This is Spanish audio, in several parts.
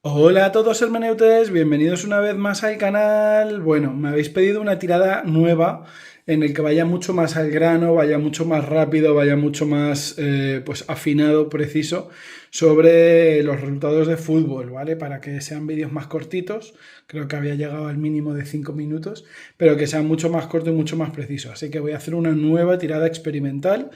Hola a todos hermeneutes, bienvenidos una vez más al canal. Bueno, me habéis pedido una tirada nueva en el que vaya mucho más al grano, vaya mucho más rápido, vaya mucho más pues afinado, preciso sobre los resultados de fútbol, ¿vale? Para que sean vídeos más cortitos, creo que había llegado al mínimo de 5 minutos, pero que sean mucho más cortos y mucho más precisos. Así que voy a hacer una nueva tirada experimental.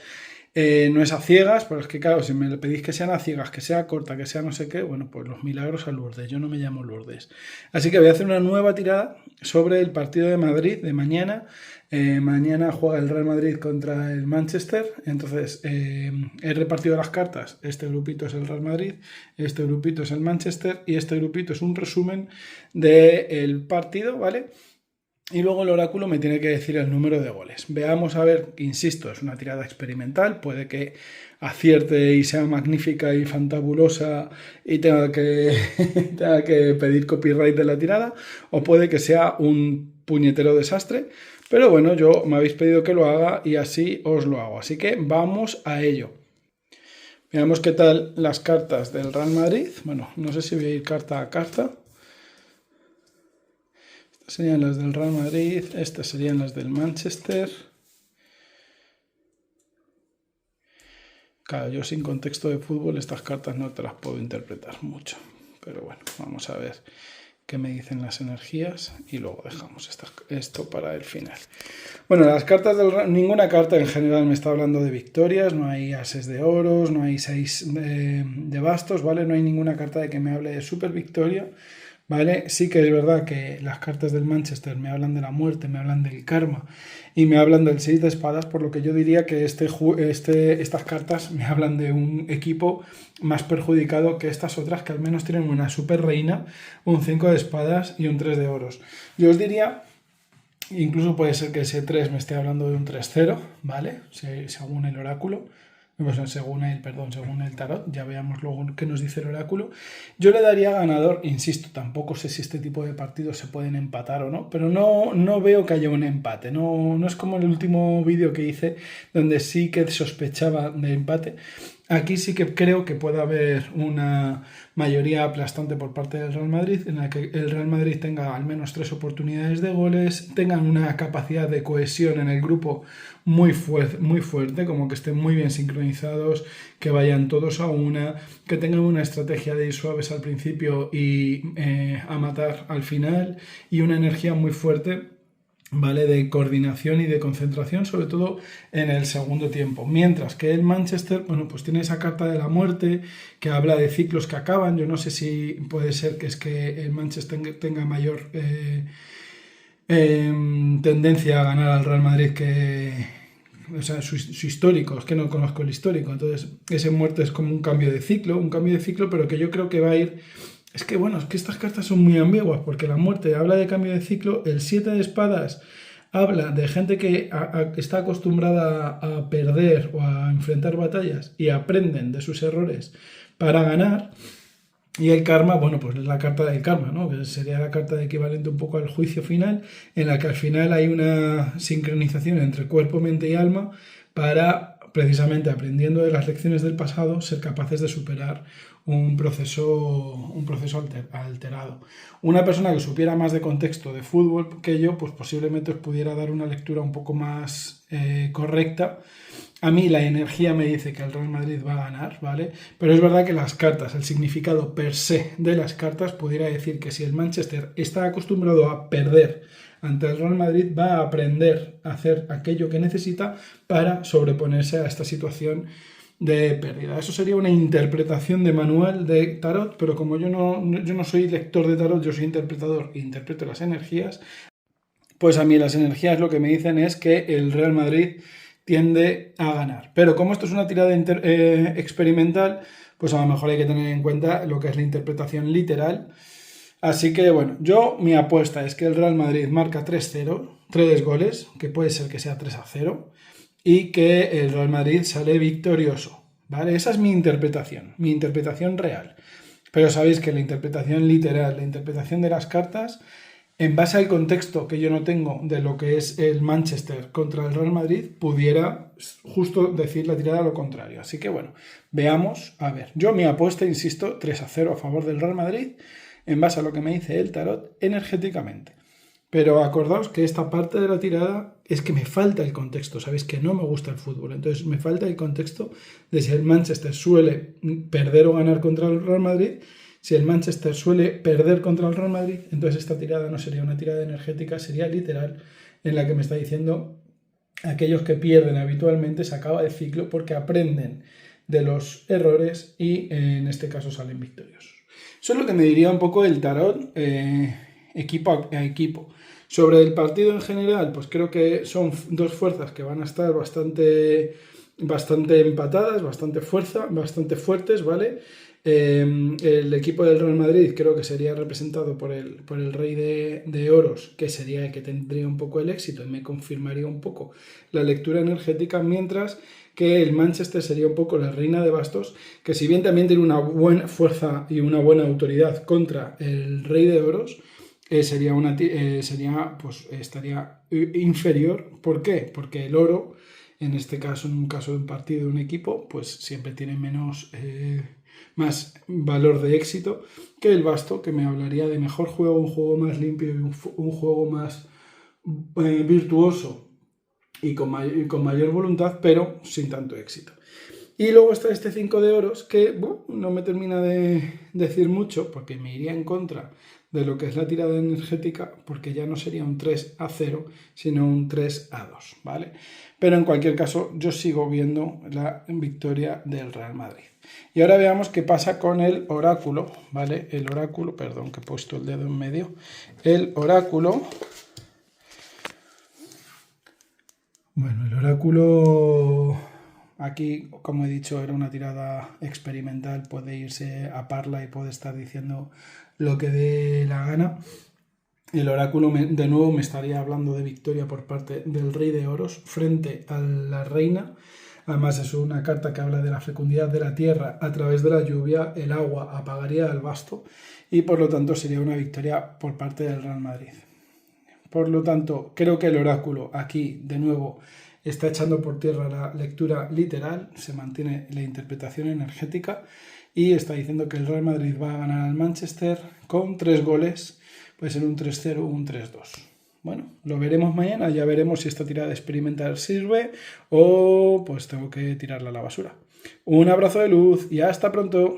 No es a ciegas, pero es que claro, si me pedís que sean a ciegas, que sea corta, que sea no sé qué, bueno, pues los milagros a Lourdes, yo no me llamo Lourdes. Así que voy a hacer una nueva tirada sobre el partido de Madrid de mañana. Mañana juega el Real Madrid contra el Manchester, entonces he repartido las cartas, este grupito es el Real Madrid, este grupito es el Manchester y este grupito es un resumen del partido, ¿vale? Y luego el oráculo me tiene que decir el número de goles. Veamos a ver, insisto, es una tirada experimental, puede que acierte y sea magnífica y fantabulosa y tenga que, tenga que pedir copyright de la tirada, o puede que sea un puñetero desastre, pero bueno, yo me habéis pedido que lo haga y así os lo hago. Así que vamos a ello. Veamos qué tal las cartas del Real Madrid. Bueno, no sé si voy a ir carta a carta. Serían las del Real Madrid, estas serían las del Manchester. Claro, yo sin contexto de fútbol estas cartas no te las puedo interpretar mucho. Pero bueno, vamos a ver qué me dicen las energías y luego dejamos esto para el final. Bueno, las cartas ninguna carta en general me está hablando de victorias, no hay ases de oros, no hay 6 de bastos, ¿vale? No hay ninguna carta de que me hable de super victoria. ¿Vale? Sí que es verdad que las cartas del Manchester me hablan de la muerte, me hablan del karma y me hablan del 6 de espadas, por lo que yo diría que estas cartas me hablan de un equipo más perjudicado que estas otras que al menos tienen una super reina, un 5 de espadas y un 3 de oros. Yo os diría, incluso puede ser que ese 3 me esté hablando de un 3-0, ¿vale? Según el oráculo. Pues según el tarot, ya veamos luego qué nos dice el oráculo. Yo le daría ganador, insisto, tampoco sé si este tipo de partidos se pueden empatar o no, pero no veo que haya un empate, no es como el último vídeo que hice, donde sí que sospechaba de empate. Aquí sí que creo que puede haber una mayoría aplastante por parte del Real Madrid, en la que el Real Madrid tenga al menos 3 oportunidades de goles, tengan una capacidad de cohesión en el grupo muy fuerte, como que estén muy bien sincronizados, que vayan todos a una, que tengan una estrategia de ir suaves al principio y a matar al final, y una energía muy fuerte, ¿vale? De coordinación y de concentración, sobre todo en el segundo tiempo. Mientras que el Manchester, bueno, pues tiene esa carta de la muerte que habla de ciclos que acaban. Yo no sé si puede ser que es que el Manchester tenga mayor tendencia a ganar al Real Madrid que... O sea, su histórico, es que no conozco el histórico. Entonces, ese muerte es como un cambio de ciclo, pero que yo creo que va a ir. Es que bueno, es que estas cartas son muy ambiguas, porque la muerte habla de cambio de ciclo, el 7 de espadas habla de gente que está acostumbrada a perder o a enfrentar batallas y aprenden de sus errores para ganar. Y el karma, bueno, pues es la carta del karma, ¿no? Que sería la carta equivalente un poco al juicio final, en la que al final hay una sincronización entre cuerpo, mente y alma para, precisamente aprendiendo de las lecciones del pasado, ser capaces de superar un proceso alterado. Una persona que supiera más de contexto de fútbol que yo, pues posiblemente os pudiera dar una lectura un poco más correcta. A mí la energía me dice que el Real Madrid va a ganar, ¿vale? Pero es verdad que las cartas, el significado per se de las cartas, pudiera decir que si el Manchester está acostumbrado a perder ante el Real Madrid, va a aprender a hacer aquello que necesita para sobreponerse a esta situación de pérdida. Eso sería una interpretación de manual de tarot, pero como yo no soy lector de tarot, yo soy interpretador e interpreto las energías, pues a mí las energías lo que me dicen es que el Real Madrid tiende a ganar. Pero como esto es una tirada experimental, pues a lo mejor hay que tener en cuenta lo que es la interpretación literal. Así que bueno, mi apuesta es que el Real Madrid marca 3-0, 3 goles, que puede ser que sea 3-0, y que el Real Madrid sale victorioso, ¿vale? Esa es mi interpretación real. Pero sabéis que la interpretación literal, la interpretación de las cartas, en base al contexto que yo no tengo de lo que es el Manchester contra el Real Madrid, pudiera justo decir la tirada lo contrario. Así que bueno, veamos. A ver, yo mi apuesta, insisto, 3-0 a favor del Real Madrid, en base a lo que me dice el tarot energéticamente. Pero acordaos que esta parte de la tirada es que me falta el contexto, sabéis que no me gusta el fútbol, entonces me falta el contexto de si el Manchester suele perder o ganar contra el Real Madrid. Si el Manchester suele perder contra el Real Madrid, entonces esta tirada no sería una tirada energética, sería literal, en la que me está diciendo aquellos que pierden habitualmente se acaba de ciclo porque aprenden de los errores y en este caso salen victoriosos. Eso es lo que me diría un poco el tarot equipo a equipo. Sobre el partido en general, pues creo que son dos fuerzas que van a estar bastante empatadas, bastante fuertes, ¿vale? El equipo del Real Madrid creo que sería representado por el Rey de Oros, que sería el que tendría un poco el éxito y me confirmaría un poco la lectura energética, mientras que el Manchester sería un poco la Reina de Bastos, que si bien también tiene una buena fuerza y una buena autoridad contra el Rey de Oros, estaría inferior. ¿Por qué? Porque el oro, en este caso, en un caso de un partido de un equipo, pues siempre tiene más valor de éxito que el basto, que me hablaría de mejor juego, un juego más limpio y un juego más virtuoso y con mayor voluntad, pero sin tanto éxito. Y luego está este 5 de oros que no me termina de decir mucho porque me iría en contra de lo que es la tirada energética, porque ya no sería un 3-0, sino un 3-2, ¿vale? Pero en cualquier caso yo sigo viendo la victoria del Real Madrid. Y ahora veamos qué pasa con el oráculo, ¿vale? El oráculo, perdón que he puesto el dedo en medio. El oráculo... Bueno, el oráculo... Aquí, como he dicho, era una tirada experimental, puede irse a parla y puede estar diciendo lo que dé la gana. El oráculo de nuevo me estaría hablando de victoria por parte del Rey de Oros frente a la Reina. Además es una carta que habla de la fecundidad de la tierra a través de la lluvia, el agua apagaría el basto y por lo tanto sería una victoria por parte del Real Madrid. Por lo tanto, creo que el oráculo aquí de nuevo está echando por tierra la lectura literal, se mantiene la interpretación energética y está diciendo que el Real Madrid va a ganar al Manchester con 3 goles, puede ser un 3-0 o un 3-2. Bueno, lo veremos mañana, ya veremos si esta tirada experimental sirve o pues tengo que tirarla a la basura. Un abrazo de luz y hasta pronto.